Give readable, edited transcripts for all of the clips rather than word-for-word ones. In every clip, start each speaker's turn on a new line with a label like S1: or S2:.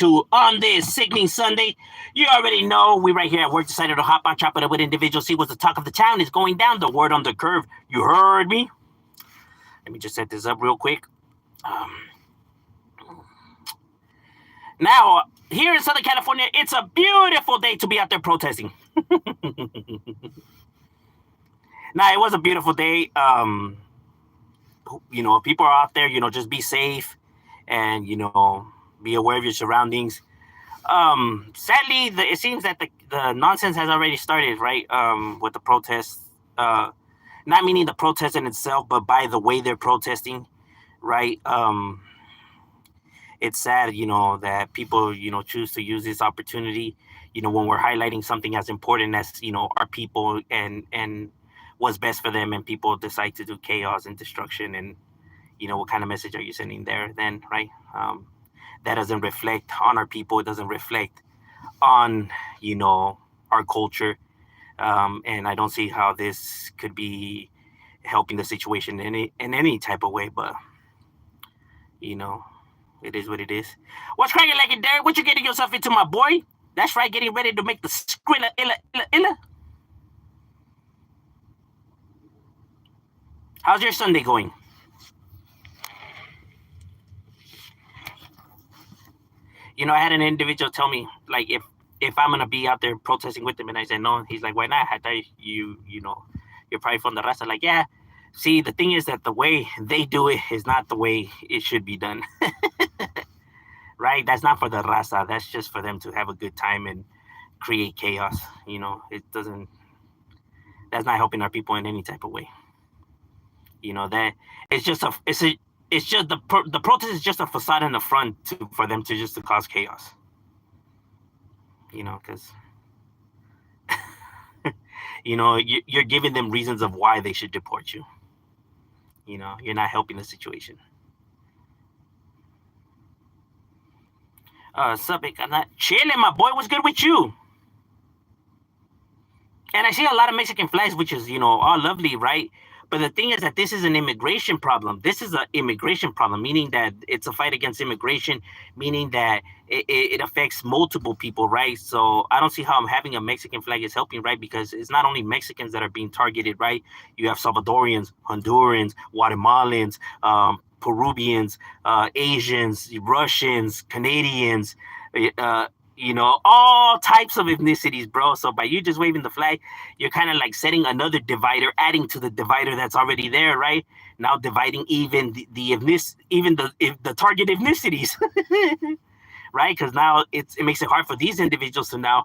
S1: to on this sickening Sunday. You already know we right here at work decided to hop on, chop it up with individuals, see what's the talk of the town is going down. The word on the curve. You heard me? Let me just set this up real quick. Now, here in Southern California, it's a beautiful day to be out there protesting. Now, it was a beautiful day. People are out there, just be safe and, be aware of your surroundings. Sadly, it seems that the nonsense has already started, right? With the protests, not meaning the protest in itself, but by the way they're protesting, right? It's sad, that people, choose to use this opportunity, when we're highlighting something as important as, our people and what's best for them, and people decide to do chaos and destruction. And, what kind of message are you sending there then, right? That doesn't reflect on our people. It doesn't reflect on, our culture. And I don't see how this could be helping the situation in any type of way, but, it is what it is. What's cracking like it, Derek? What you getting yourself into, my boy? That's right, getting ready to make the Skrilla illa. How's your Sunday going? I had an individual tell me, like, if I'm gonna be out there protesting with him, and I said no. He's like, why not? I thought you're probably from the Raza. Like, yeah. See, the thing is that the way they do it is not the way it should be done. Right? That's not for the Raza. That's just for them to have a good time and create chaos. It doesn't. That's not helping our people in any type of way. That it's just the protest is just a facade in the front for them to cause chaos. Because you're giving them reasons of why they should deport you. You're not helping the situation. Sup, I'm not chilling, my boy. What's good with you? And I see a lot of Mexican flags, which is, all lovely, right? But the thing is that this is an immigration problem. This is an immigration problem, meaning that it's a fight against immigration, meaning that it affects multiple people, right? So I don't see how having a Mexican flag is helping, right? Because it's not only Mexicans that are being targeted, right? You have Salvadorians, Hondurans, Guatemalans, Peruvians, Asians, Russians, Canadians, all types of ethnicities, bro. So by you just waving the flag, you're kind of like setting another divider, adding to the divider that's already there, right? Now dividing even the target ethnicities, right? Because now it makes it hard for these individuals to now,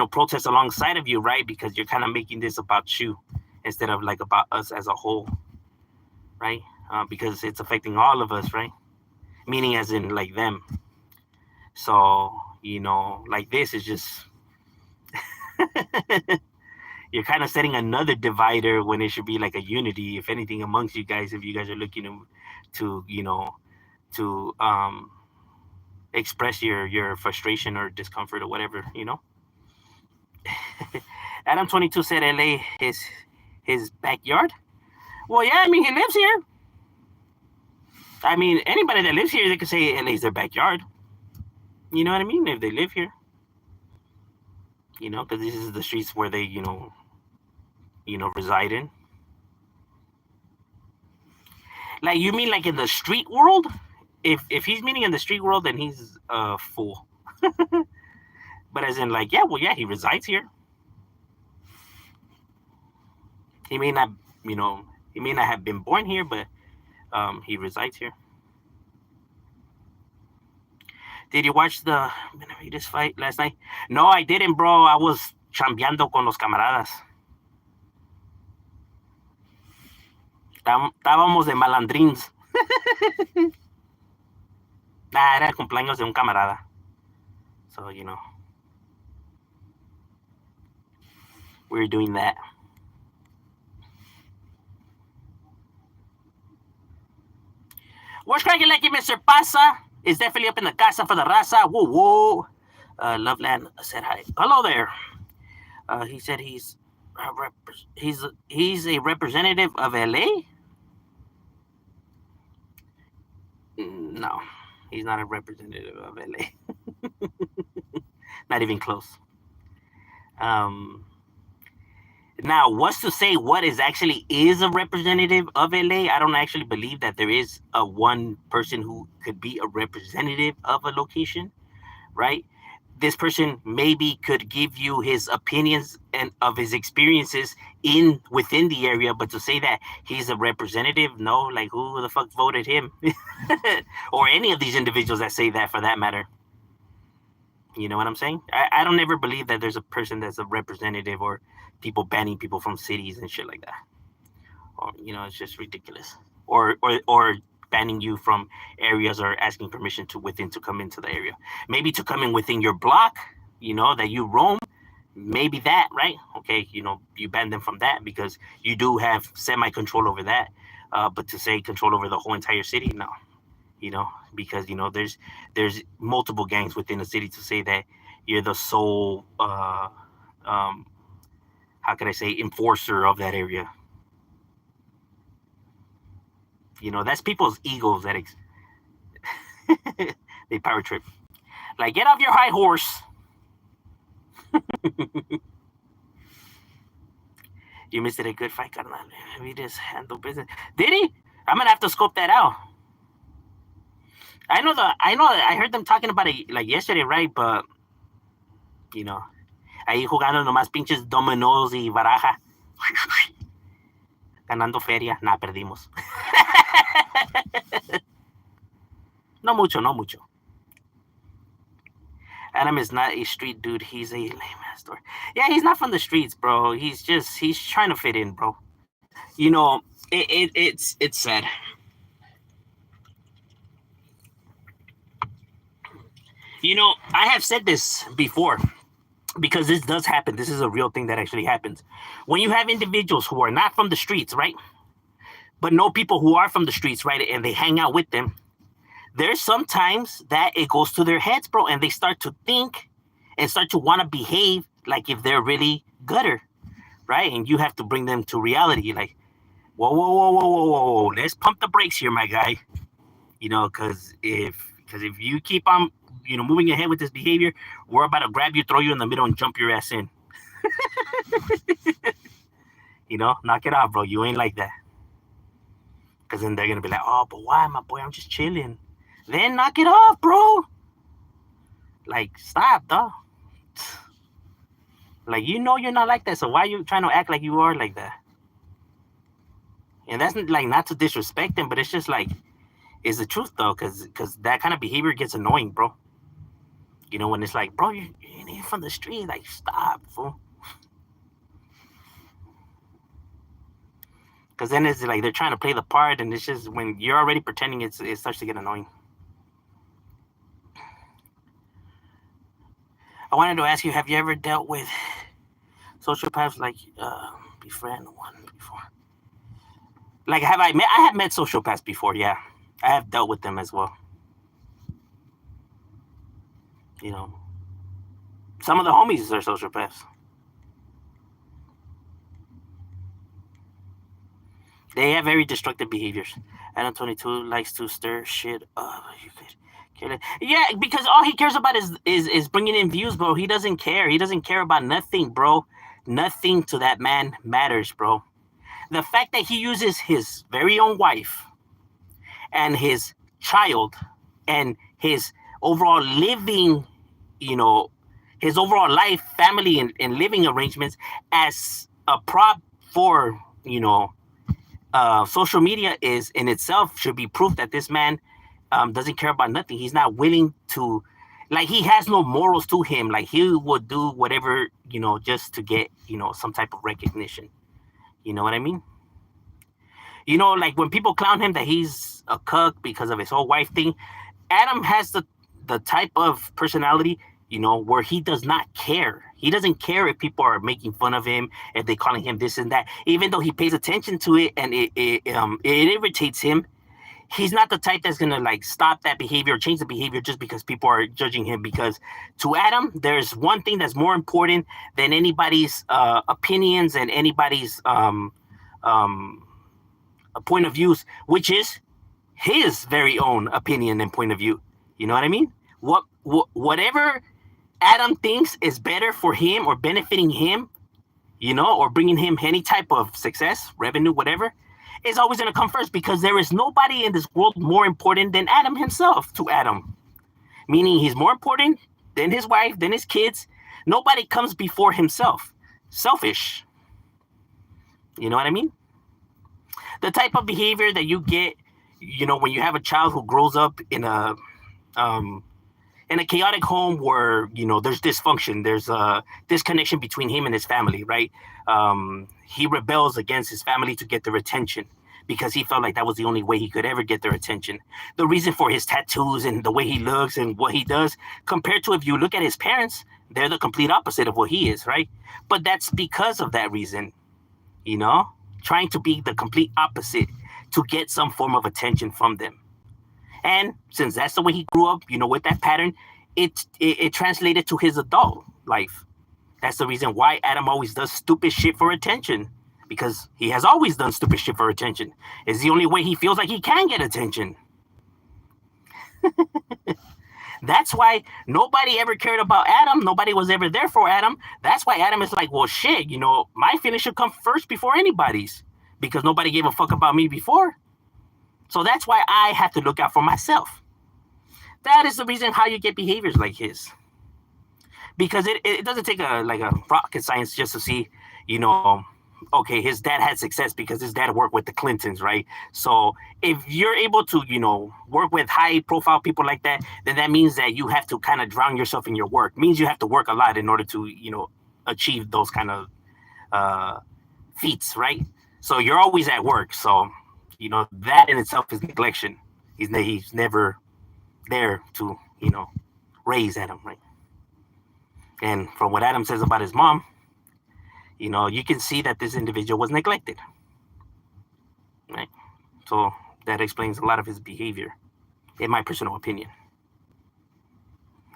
S1: protest alongside of you, right? Because you're kind of making this about you instead of like about us as a whole, right? Because it's affecting all of us, right? Meaning as in like them. So, like this is just you're kind of setting another divider when it should be like a unity, if anything, amongst you guys, if you guys are looking to express your frustration or discomfort or whatever. Adam 22 said LA is his backyard. Well, yeah, I mean, he lives here. I mean, anybody that lives here, they could say LA is their backyard. You know what I mean? If they live here, because this is the streets where they, reside in. Like, you mean like in the street world? If he's meaning in the street world, then he's a fool. But as in, like, yeah, he resides here. He may not, he may not have been born here, but he resides here. Did you watch the Benavides fight last night? No, I didn't, bro. I was chambeando con los camaradas. Estábamos de malandrins. Era el cumpleaños de un camarada. So, we were doing that. What's cracking like it, Mr. Pasa? Is definitely up in the casa for the raza. Whoa, whoa. Loveland said hi. Hello there. He said he's a representative of LA. No, he's not a representative of LA. Not even close. Um, Now, what's to say what is actually is a representative of LA? I don't actually believe that there is a one person who could be a representative of a location, right? This person maybe could give you his opinions and of his experiences in within the area, but to say that he's a representative, no, like who the fuck voted him? Or any of these individuals that say that for that matter. You know what I'm saying? I don't ever believe that there's a person that's a representative or people banning people from cities and shit like that. Or it's just ridiculous. Or banning you from areas or asking permission to within to come into the area. Maybe to come in within your block, that you roam. Maybe that, right? Okay, you ban them from that because you do have semi control over that. But to say control over the whole entire city, no. Because there's multiple gangs within the city. To say that you're the sole how can I say enforcer of that area. That's people's egos that they power trip. Like, get off your high horse. You missed it, a good fight, carnal. We just handle business. Did he? I'm gonna have to scope that out. I know I heard them talking about it like yesterday, right? But ahí jugando nomás pinches dominos y baraja. Ganando feria. Nah, perdimos. No mucho, no mucho. Adam is not a street dude. He's a lame ass store. Yeah, he's not from the streets, bro. He's trying to fit in, bro. It's sad. I have said this before because this does happen. This is a real thing that actually happens. When you have individuals who are not from the streets, right? But know people who are from the streets, right? And they hang out with them. There's sometimes that it goes to their heads, bro, and they start to think and start to want to behave like if they're really gutter, right? And you have to bring them to reality. Like, whoa, whoa, whoa, whoa, whoa, whoa, let's pump the brakes here, my guy. Because if you keep on moving ahead with this behavior, we're about to grab you, throw you in the middle, and jump your ass in. Knock it off, bro. You ain't like that. Because then they're gonna be like, oh, but why, my boy? I'm just chilling. Then knock it off, bro. Like, stop, dog. Like, you're not like that, so why are you trying to act like you are like that? And that's like not to disrespect them, but it's just like, it's the truth though, because that kind of behavior gets annoying, bro. When it's like, bro, you ain't from the street, like, stop, fool. Because then it's like they're trying to play the part, and it's just when you're already pretending, it starts to get annoying. I wanted to ask you, have you ever dealt with sociopaths, like befriend one before? Like, I have met sociopaths before, yeah. I have dealt with them as well. Some of the homies are sociopaths. They have very destructive behaviors. Adam 22 likes to stir shit up. You could kill it. Yeah, because all he cares about is bringing in views, bro. He doesn't care. He doesn't care about nothing, bro. Nothing to that man matters, bro. The fact that he uses his very own wife and his child and his overall living, his overall life, family, and living arrangements as a prop for, social media is in itself should be proof that this man doesn't care about nothing. He's not willing to, like, he has no morals to him. Like, he would do whatever, just to get, some type of recognition. You know what I mean? Like when people clown him that he's a cuck because of his whole wife thing, Adam has the type of personality, where he does not care. He doesn't care if people are making fun of him, if they're calling him this and that. Even though he pays attention to it and it irritates him, he's not the type that's gonna like stop that behavior or change the behavior just because people are judging him. Because to Adam, there's one thing that's more important than anybody's opinions and anybody's point of views, which is his very own opinion and point of view. You know what I mean? whatever Adam thinks is better for him or benefiting him, or bringing him any type of success, revenue, whatever, is always going to come first, because there is nobody in this world more important than Adam himself to Adam. Meaning he's more important than his wife, than his kids. Nobody comes before himself. Selfish. You know what I mean? The type of behavior that you get, when you have a child who grows up in a chaotic home where, there's dysfunction, there's a disconnection between him and his family, right? He rebels against his family to get their attention because he felt like that was the only way he could ever get their attention. The reason for his tattoos and the way he looks and what he does, compared to if you look at his parents, they're the complete opposite of what he is, right? But that's because of that reason, trying to be the complete opposite to get some form of attention from them. And since that's the way he grew up, with that pattern, it translated to his adult life. That's the reason why Adam always does stupid shit for attention, because he has always done stupid shit for attention. It's the only way he feels like he can get attention. That's why nobody ever cared about Adam. Nobody was ever there for Adam. That's why Adam is like, well, shit, my feelings should come first before anybody's, because nobody gave a fuck about me before. So that's why I have to look out for myself. That is the reason how you get behaviors like his. Because it doesn't take a rocket science just to see, okay, his dad had success because his dad worked with the Clintons, right? So if you're able to, work with high profile people like that, then that means that you have to kind of drown yourself in your work. It means you have to work a lot in order to, achieve those kind of feats, right? So you're always at work. So, that in itself is neglection. He's never there to, raise Adam, right? And from what Adam says about his mom, you can see that this individual was neglected, right? So that explains a lot of his behavior, in my personal opinion.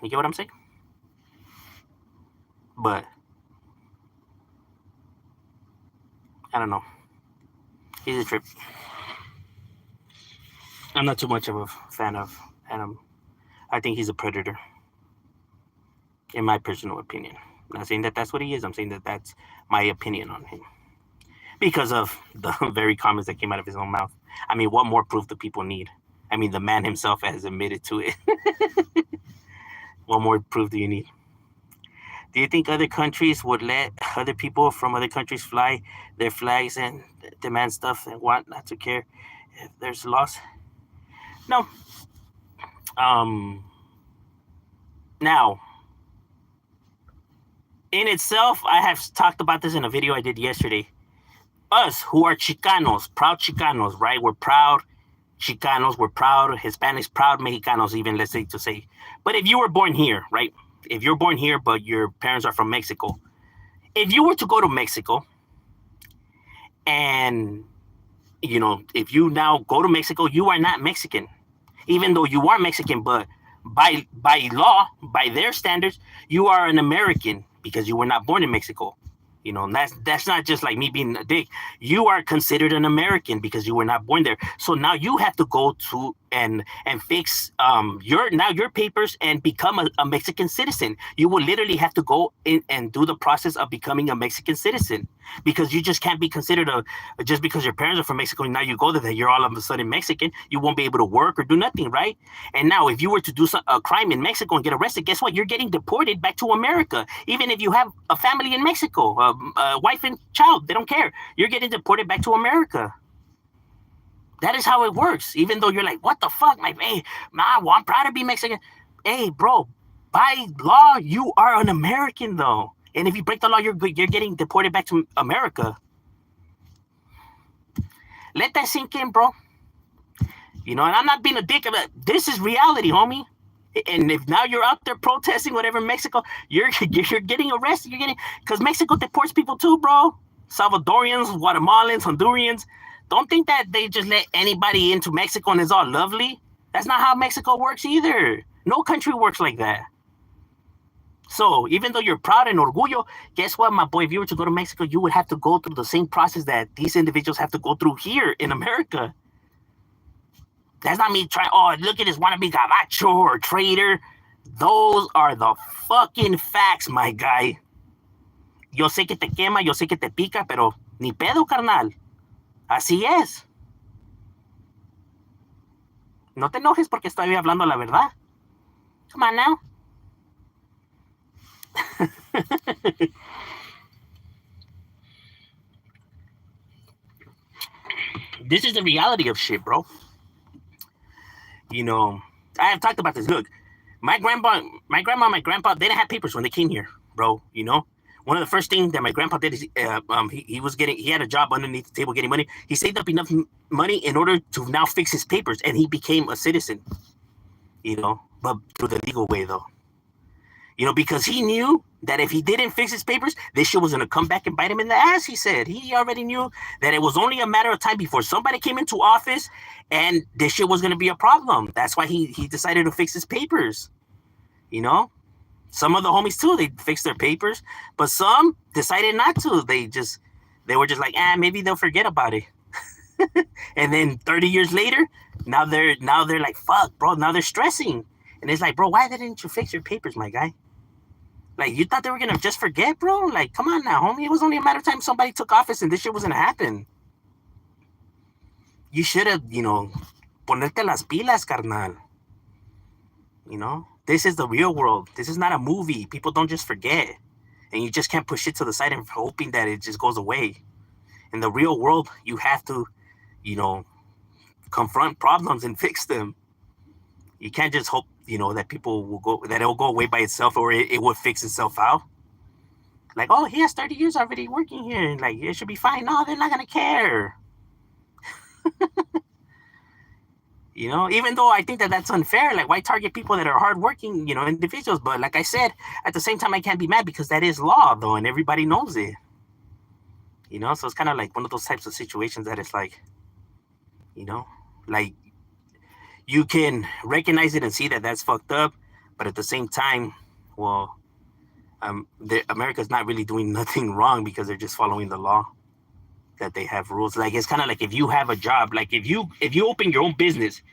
S1: You get what I'm saying? But I don't know. He's a trip. I'm not too much of a fan of Adam. I think he's a predator, in my personal opinion. I'm not saying that that's what he is. I'm saying that that's my opinion on him, because of the very comments that came out of his own mouth. I mean, what more proof do people need? I mean, the man himself has admitted to it. What more proof do you need? Do you think other countries would let other people from other countries fly their flags and demand stuff and want not to care if there's loss? No. Now, in itself, I have talked about this in a video I did yesterday. Us who are Chicanos, proud Chicanos, right? We're proud Chicanos, we're proud Hispanics, proud Mexicanos, even, let's say, to say. But if you were born here, right? If you're born here, but your parents are from Mexico, if you were to go to Mexico and, if you now go to Mexico, you are not Mexican, even though you are Mexican, but by law, by their standards, you are an American because you were not born in Mexico. And that's not just like me being a dick. You are considered an American because you were not born there. So now you have to go to and fix your papers and become a Mexican citizen. You will literally have to go in and do the process of becoming a Mexican citizen, because you just can't be considered just because your parents are from Mexico and now you go there, that you're all of a sudden Mexican. You won't be able to work or do nothing, right? And now if you were to do a crime in Mexico and get arrested, guess what? You're getting deported back to America. Even if you have a family in Mexico, a wife and child, they don't care. You're getting deported back to America. That is how it works. Even though you're like, what the fuck? Like, hey, I'm proud to be Mexican. Hey, bro, by law, you are an American, though. And if you break the law, you're getting deported back to America. Let that sink in, bro. And I'm not being a dick about it. This is reality, homie. And if now you're out there protesting whatever in Mexico, you're getting arrested. Because Mexico deports people too, bro. Salvadorians, Guatemalans, Hondurans. Don't think that they just let anybody into Mexico and it's all lovely. That's not how Mexico works either. No country works like that. So even though you're proud and orgullo, guess what, my boy? If you were to go to Mexico, you would have to go through the same process that these individuals have to go through here in America. That's not me trying, look at this wannabe gabacho or traitor. Those are the fucking facts, my guy. Yo sé que te quema, yo sé que te pica, pero ni pedo, carnal. Así es. No te enojes porque estoy hablando la verdad. Come on now. This is the reality of shit, bro. You know, I have talked about this. Look, my grandma, my grandpa, they didn't have papers when they came here, bro. You know, one of the first things that my grandpa did is he had a job underneath the table getting money. He saved up enough money in order to now fix his papers, and he became a citizen. You know, but through the legal way, though. You know, because he knew that if he didn't fix his papers, this shit was going to come back and bite him in the ass, he said. He already knew that it was only a matter of time before somebody came into office and this shit was going to be a problem. That's why he decided to fix his papers. You know? Some of the homies, too, they fixed their papers, but some decided not to. They were just like, maybe they'll forget about it. And then 30 years later, now they're like, fuck, bro, now they're stressing. And it's like, bro, why didn't you fix your papers, my guy? Like, you thought they were going to just forget, bro? Like, come on now, homie. It was only a matter of time somebody took office and this shit was going to happen. You should have, you know, ponerte las pilas, carnal. You know? This is the real world. This is not a movie. People don't just forget. And you just can't push it to the side and hoping that it just goes away. In the real world, you have to, you know, confront problems and fix them. You can't just hope, you know, that people will go, that it'll go away by itself or it will fix itself out. Like, oh, he has 30 years already working here. And like, it should be fine. No, they're not going to care. You know, even though I think that that's unfair, like, why target people that are hardworking, you know, individuals? But like I said, at the same time, I can't be mad because that is law, though, and everybody knows it. You know, so it's kind of like one of those types of situations that it's like, you know, like, you can recognize it and see that that's fucked up, but at the same time, well, America's not really doing nothing wrong because they're just following the law. That they have rules. Like, it's kind of like if you have a job, like if you open your own business,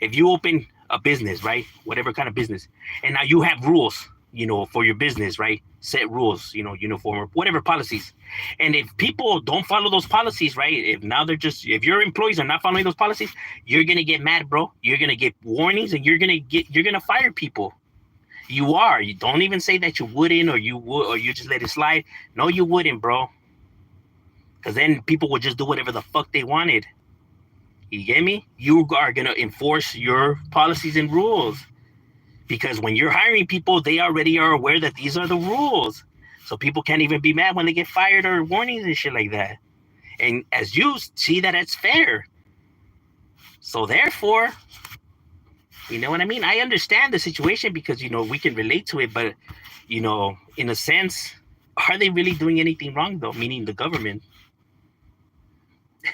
S1: if you open a business, right, whatever kind of business, and now you have rules, you know, for your business, right, set rules, you know, uniform or whatever policies, and if people don't follow those policies, right, if your employees are not following those policies, you're gonna get mad, bro. You're gonna get warnings and you're gonna fire people. You don't even say that you wouldn't or you would or you just let it slide. No, you wouldn't, bro. Because then people would just do whatever the fuck they wanted. You get me? You are going to enforce your policies and rules. Because when you're hiring people, they already are aware that these are the rules. So people can't even be mad when they get fired or warnings and shit like that. And as you see that it's fair. So therefore, you know what I mean? I understand the situation because, you know, we can relate to it. But, you know, in a sense, are they really doing anything wrong, though? Meaning the government.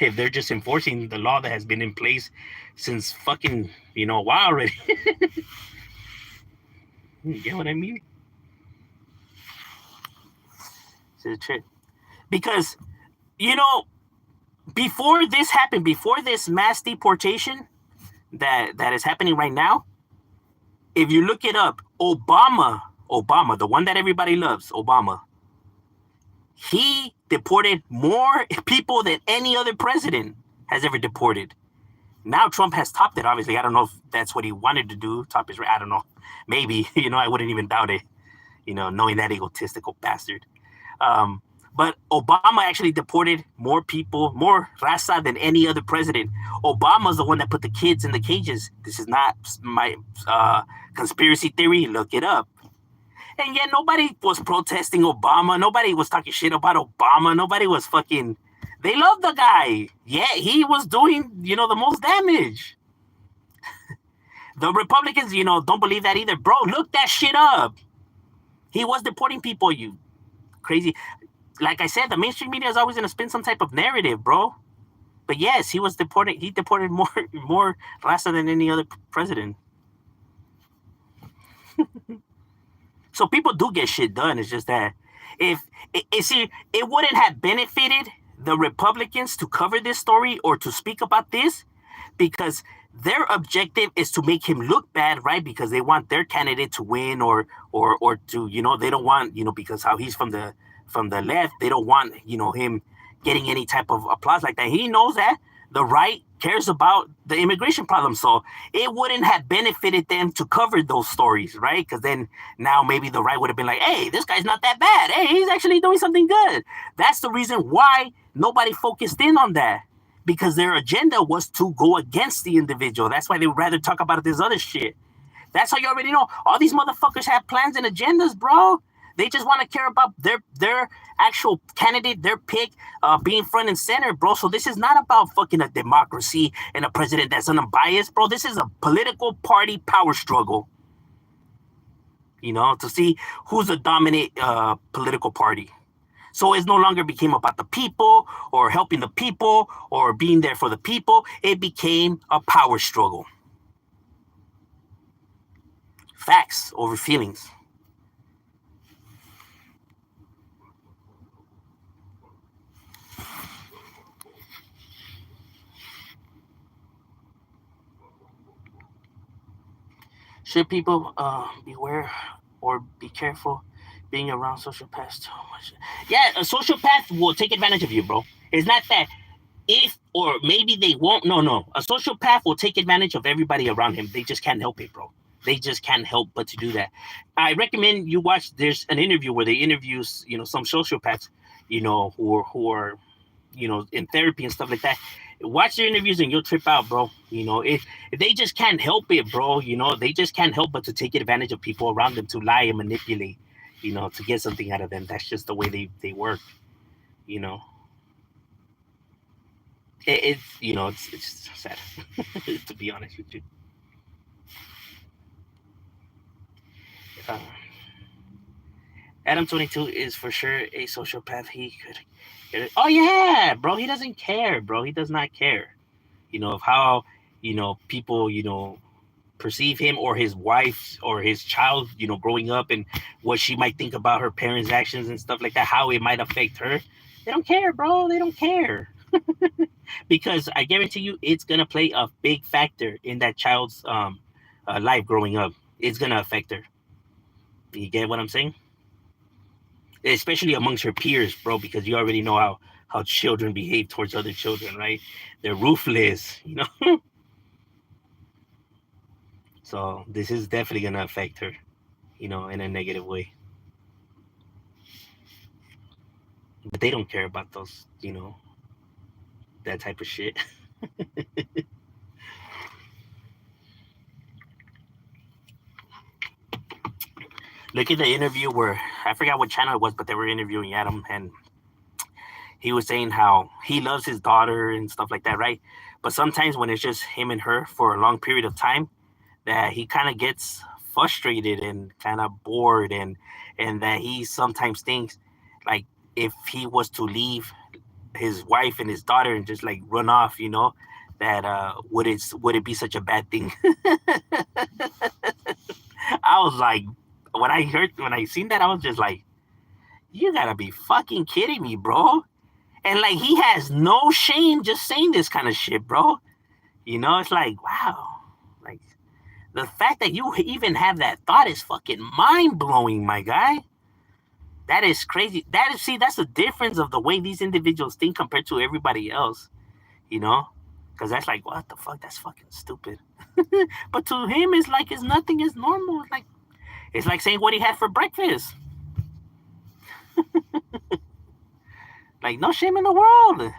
S1: If they're just enforcing the law that has been in place since fucking, you know, a while already. You get what I mean? Because, you know, before this happened, before this mass deportation that is happening right now, if you look it up, Obama, the one that everybody loves, Obama, he deported more people than any other president has ever deported. Now Trump has topped it, obviously. I don't know if that's what he wanted to do. Top his, I don't know. Maybe, you know, I wouldn't even doubt it, you know, knowing that egotistical bastard. But Obama actually deported more people, more raza than any other president. Obama's the one that put the kids in the cages. This is not my conspiracy theory. Look it up. And yet nobody was protesting Obama. Nobody was talking shit about Obama. Nobody was fucking... They love the guy. Yeah, he was doing, you know, the most damage. The Republicans, you know, don't believe that either. Bro, look that shit up. He was deporting people, you crazy... Like I said, the mainstream media is always going to spin some type of narrative, bro. But yes, he was deported. He deported more raza than any other president. So people do get shit done. It's just that it wouldn't have benefited the Republicans to cover this story or to speak about this because their objective is to make him look bad, right? Because they want their candidate to win, or to, they don't want, because how he's from the left, they don't want, him getting any type of applause like that. He knows that the right cares about the immigration problem, so it wouldn't have benefited them to cover those stories, right? Because then now maybe the right would have been like, hey, this guy's not that bad. Hey, he's actually doing something good. That's the reason why nobody focused in on that, because their agenda was to go against the individual. That's why they would rather talk about this other shit. That's how you already know. All these motherfuckers have plans and agendas, bro. They just want to care about their actual candidate, their pick, being front and center, bro. So this is not about fucking a democracy and a president that's unbiased, bro. This is a political party power struggle, to see who's the dominant political party. So it no longer became about the people or helping the people or being there for the people. It became a power struggle. Facts over feelings. Should people beware or be careful being around sociopaths too much? Yeah, a sociopath will take advantage of you, bro. It's not that if or maybe they won't. No. A sociopath will take advantage of everybody around him. They just can't help it, bro. They just can't help but to do that. I recommend you watch. There's an interview where they interview, some sociopaths, who are, in therapy and stuff like that. Watch their interviews and you'll trip out, bro. If they just can't help it, bro. They just can't help but to take advantage of people around them, to lie and manipulate, to get something out of them. That's just the way they work. It's sad to be honest with you. Adam 22 is for sure a sociopath. He could get it. Oh yeah, bro. He doesn't care, bro. He does not care. Of how people perceive him or his wife or his child, growing up, and what she might think about her parents' actions and stuff like that. How it might affect her. They don't care, bro. They don't care. Because I guarantee you, it's gonna play a big factor in that child's life growing up. It's gonna affect her. You get what I'm saying? Especially amongst her peers, bro, because you already know how children behave towards other children, right? They're ruthless, So this is definitely gonna affect her, in a negative way. But they don't care about those, that type of shit. Look at the interview where I forgot what channel it was, but they were interviewing Adam, and he was saying how he loves his daughter and stuff like that, right? But sometimes when it's just him and her for a long period of time, that he kind of gets frustrated and kind of bored, and that he sometimes thinks like if he was to leave his wife and his daughter and just like run off, that would it be such a bad thing? I was like, when I seen that, I was just like, you gotta be fucking kidding me, bro. And like, he has no shame just saying this kind of shit, bro. It's like, wow. Like, the fact that you even have that thought is fucking mind-blowing, my guy. That is crazy. That's the difference of the way these individuals think compared to everybody else, Because that's like, what the fuck? That's fucking stupid. But to him, it's like nothing is normal. It's like saying what he had for breakfast. Like, no shame in the world.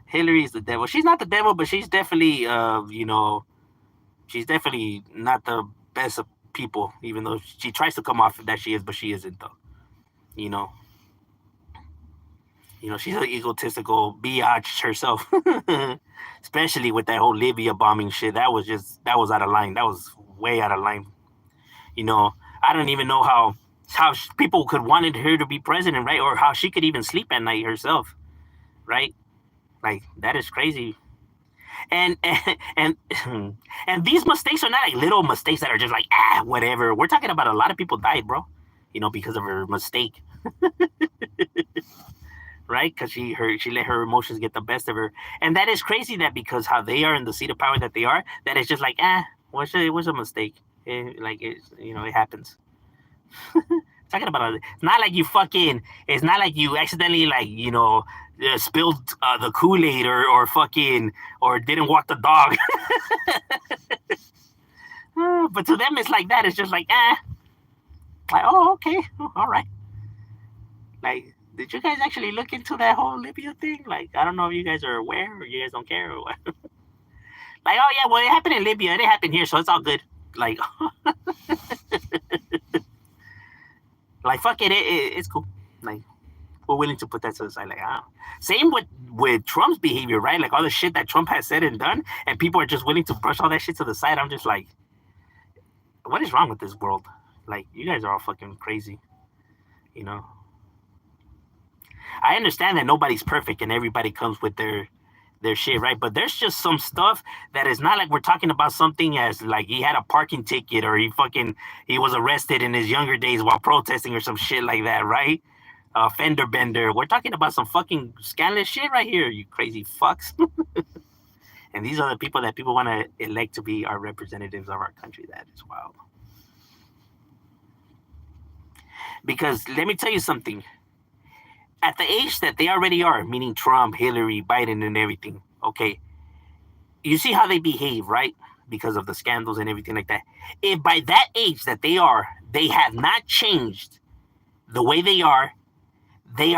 S1: Hillary is the devil. She's not the devil, but she's definitely, she's definitely not the best of people, even though she tries to come off that she is, but she isn't, though. She's an egotistical biatch herself. Especially with that whole Libya bombing shit. That was out of line. That was way out of line. I don't even know how people could wanted her to be president, right? Or how she could even sleep at night herself, right? Like, that is crazy. And these mistakes are not like little mistakes that are just like, whatever. We're talking about a lot of people died, bro, because of her mistake. right? Because she let her emotions get the best of her, and that is crazy. That because how they are in the seat of power that they are, that it's just like it was a mistake. Like it happens. Talking about it's not like you fucking. It's not like you accidentally spilled the Kool Aid or fucking or didn't walk the dog. But to them, it's like that. It's just like oh okay, all right. Like, did you guys actually look into that whole Libya thing? Like, I don't know if you guys are aware or you guys don't care or what. Like, oh yeah, well it happened in Libya, it happened here, so it's all good. Like, like fuck it's cool. Like, we're willing to put that to the side. Like, same with Trump's behavior, right? Like all the shit that Trump has said and done, and people are just willing to brush all that shit to the side. I'm just like, what is wrong with this world? Like, you guys are all fucking crazy, you know. I understand that nobody's perfect and everybody comes with their shit, right? But there's just some stuff that is not like we're talking about something as like he had a parking ticket or he was arrested in his younger days while protesting or some shit like that, right? Fender bender. We're talking about some fucking scandalous shit right here, you crazy fucks. And these are the people that people want to elect to be our representatives of our country. That is wild. Because let me tell you something. At the age that they already are, meaning Trump, Hillary, Biden, and everything, okay, you see how they behave, right? Because of the scandals and everything like that. If by that age that they have not changed the way they are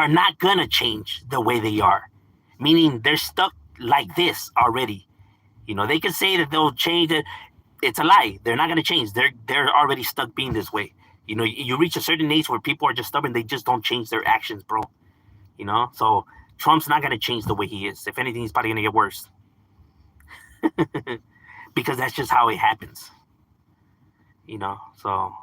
S1: not gonna change the way they are. Meaning they're stuck like this already. You know, they can say that they'll change it. It's a lie. They're not gonna change. They're already stuck being this way. You know, you reach a certain age where people are just stubborn. They just don't change their actions, bro. You know, so Trump's not gonna change the way he is. If anything, he's probably gonna get worse. Because that's just how it happens. You know, so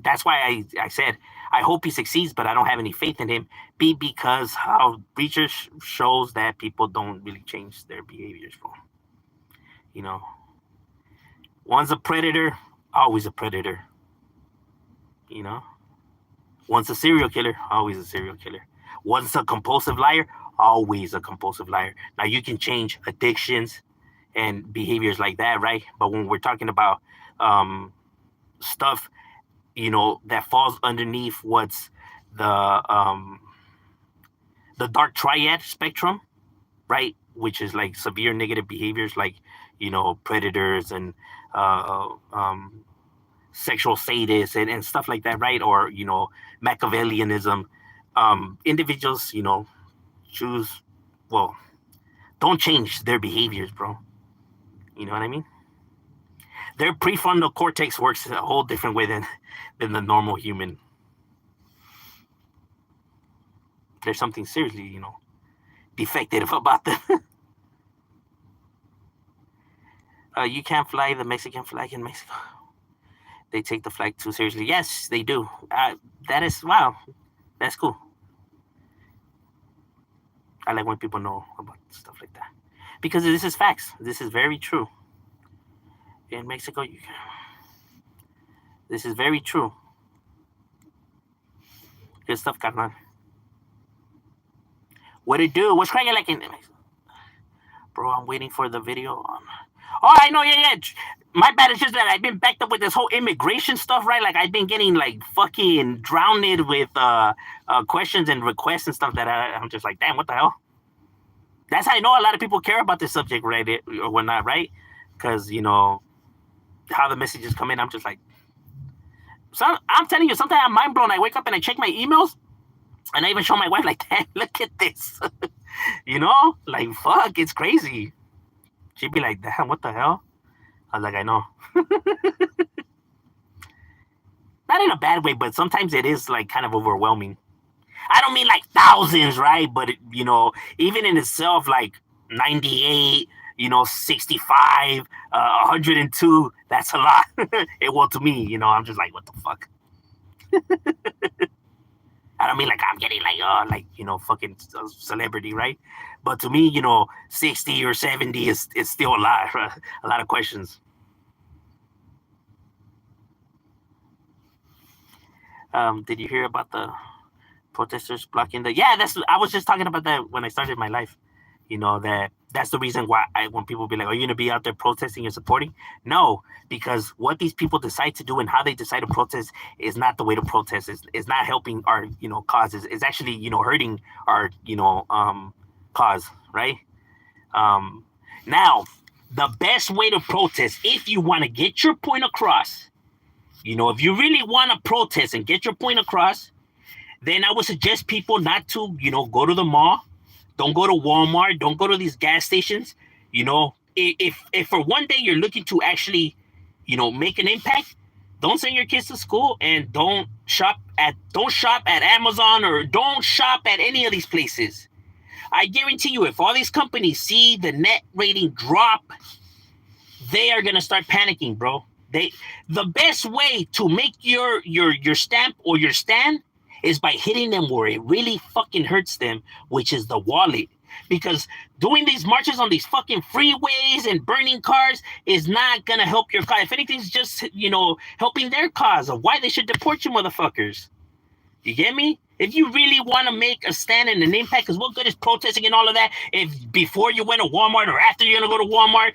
S1: that's why I said I hope he succeeds, but I don't have any faith in him. Because how research shows that people don't really change their behaviors, bro. You know, one's a predator, always a predator. You know, one's a serial killer, always a serial killer. One's a compulsive liar, always a compulsive liar. Now you can change addictions and behaviors like that, right? But when we're talking about stuff, you know, that falls underneath what's the dark triad spectrum, right? Which is like severe negative behaviors, like, you know, predators and sexual sadists and stuff like that, right? Or, you know, Machiavellianism. Individuals, you know, don't change their behaviors, bro. You know what I mean? Their prefrontal cortex works a whole different way than the normal human. There's something seriously, you know, defective about them. You can't fly the Mexican flag in Mexico. They take the flag too seriously. Yes, they do. That is, wow. That's cool. I like when people know about stuff like that. Because this is facts. This is very true. In Mexico, this is very true. Good stuff, carnal. What it do? What's cracking like in bro? I'm waiting for the video on. Oh, I know, yeah. My bad is just that I've been backed up with this whole immigration stuff, right? Like I've been getting like fucking drowned with questions and requests and stuff that I'm just like, damn, what the hell? That's how I know a lot of people care about this subject, right? Or whatnot, right? Because, you know, how the messages come in, I'm just like, I'm telling you, sometimes I'm mind blown. I wake up and I check my emails, and I even show my wife, like, damn, look at this. You know, like, fuck, it's crazy. She'd be like, damn, what the hell? I was like, I know. Not in a bad way, but sometimes it is like kind of overwhelming. I don't mean like thousands, right? But, you know, even in itself, like 98, you know, 65, 102, that's a lot. Well, to me, you know, I'm just like, what the fuck? I don't mean like I'm getting like, you know, fucking celebrity, right? But to me, you know, 60 or 70 is still a lot, right? A lot of questions. Did you hear about the protesters blocking the. Yeah, I was just talking about that when I started my life. That's the reason why when people be like, "Are you gonna be out there protesting and supporting?" No, because what these people decide to do and how they decide to protest is not the way to protest. Is not helping our causes. It's actually hurting our cause, right? Now, the best way to protest, if you want to get your point across, if you really want to protest and get your point across, then I would suggest people not to, go to the mall. Don't go to Walmart. Don't go to these gas stations. If for one day you're looking to actually, make an impact, don't send your kids to school and don't shop at Amazon or don't shop at any of these places. I guarantee you, if all these companies see the net rating drop, they are gonna start panicking, bro. The best way to make your stamp or your stand is by hitting them where it really fucking hurts them, which is the wallet. Because doing these marches on these fucking freeways and burning cars is not gonna help your cause. If anything, it's just helping their cause of why they should deport you motherfuckers. You get me? If you really want to make a stand and an impact, because what good is protesting and all of that if before you went to Walmart or after you're gonna go to Walmart,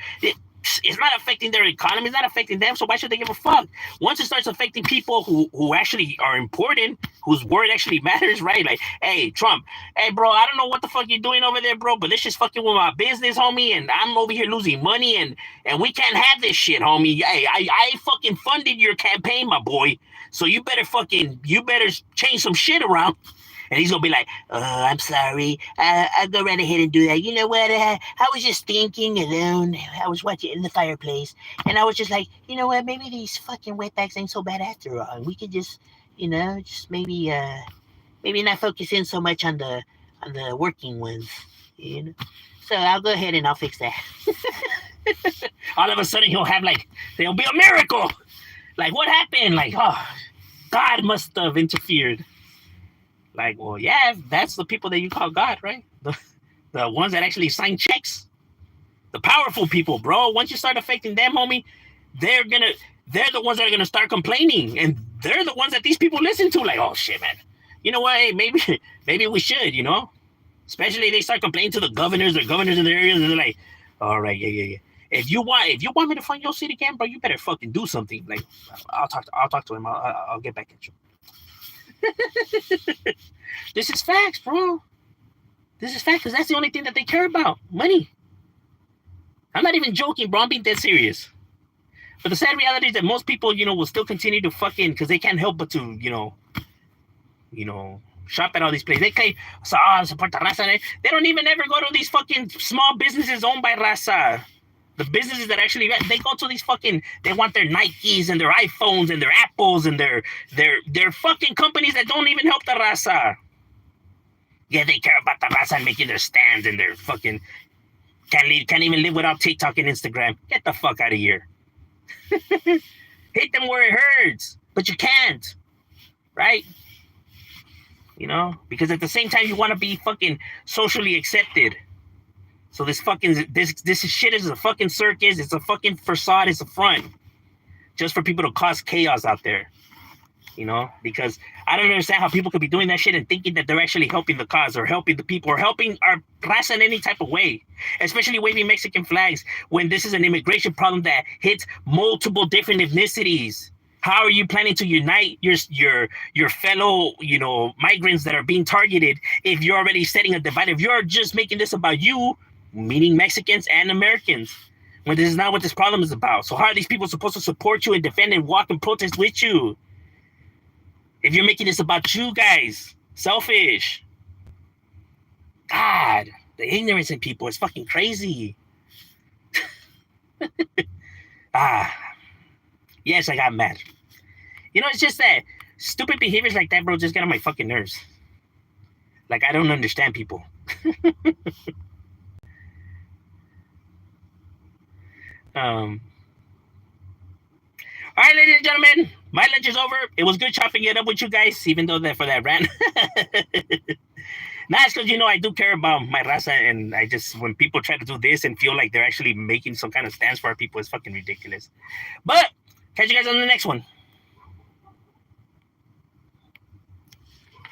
S1: it's not affecting their economy, it's not affecting them, so why should they give a fuck? Once it starts affecting people who actually are important, whose word actually matters, right? Like, hey, Trump, hey, bro, I don't know what the fuck you're doing over there, bro, but this is fucking with my business, homie, and I'm over here losing money, and we can't have this shit, homie. Hey, I fucking funded your campaign, my boy, so you better change some shit around. And he's gonna be like, I'm sorry. I'll go right ahead and do that. You know what? I was just thinking alone. I was watching in the fireplace, and I was just like, you know what? Maybe these fucking wetbacks ain't so bad after all. And we could just, just maybe not focus in so much on the working ones. So I'll go ahead and I'll fix that. All of a sudden, there'll be a miracle. Like, what happened? Like, oh, God must have interfered. Like, well, yeah, that's the people that you call God, right? The ones that actually sign checks. The powerful people, bro. Once you start affecting them, homie, they're the ones that are gonna start complaining. And they're the ones that these people listen to. Like, oh shit, man. You know what? Hey, maybe we should, Especially they start complaining to the governors in their areas, and they're like, all right, yeah. If you want me to fund your seat again, bro, you better fucking do something. Like, I'll talk to him. I'll get back at you. This is facts, bro. This is facts, because that's the only thing that they care about. Money. I'm not even joking, bro. I'm being dead serious. But the sad reality is that most people, will still continue to fucking, because they can't help but to, shop at all these places. They can support the raza. They don't even ever go to these fucking small businesses owned by raza. The businesses that actually, they go to these fucking, they want their Nikes and their iPhones and their Apples and their fucking companies that don't even help the raza. Yeah, they care about the raza and making their stands and their fucking, can't even live without TikTok and Instagram. Get the fuck out of here. Hit them where it hurts, but you can't, right? Because at the same time, you want to be fucking socially accepted. So this shit is a fucking circus. It's a fucking facade. It's a front, just for people to cause chaos out there. Because I don't understand how people could be doing that shit and thinking that they're actually helping the cause or helping the people or helping our raza in any type of way, especially waving Mexican flags when this is an immigration problem that hits multiple different ethnicities. How are you planning to unite your fellow, migrants that are being targeted if you're already setting a divide? If you're just making this about you, meaning Mexicans and Americans, when this is not what this problem is about. So how are these people supposed to support you and defend and walk and protest with you if you're making this about you guys? Selfish. God, the ignorance in people is fucking crazy. Yes, I got mad. It's just that stupid behaviors like that, bro, just get on my fucking nerves. Like, I don't understand people. All right, ladies and gentlemen, my lunch is over. It was good chopping it up with you guys, even though for that rant. Nah, it's because, I do care about my raza, and I just, when people try to do this and feel like they're actually making some kind of stance for our people, it's fucking ridiculous. But catch you guys on the next one.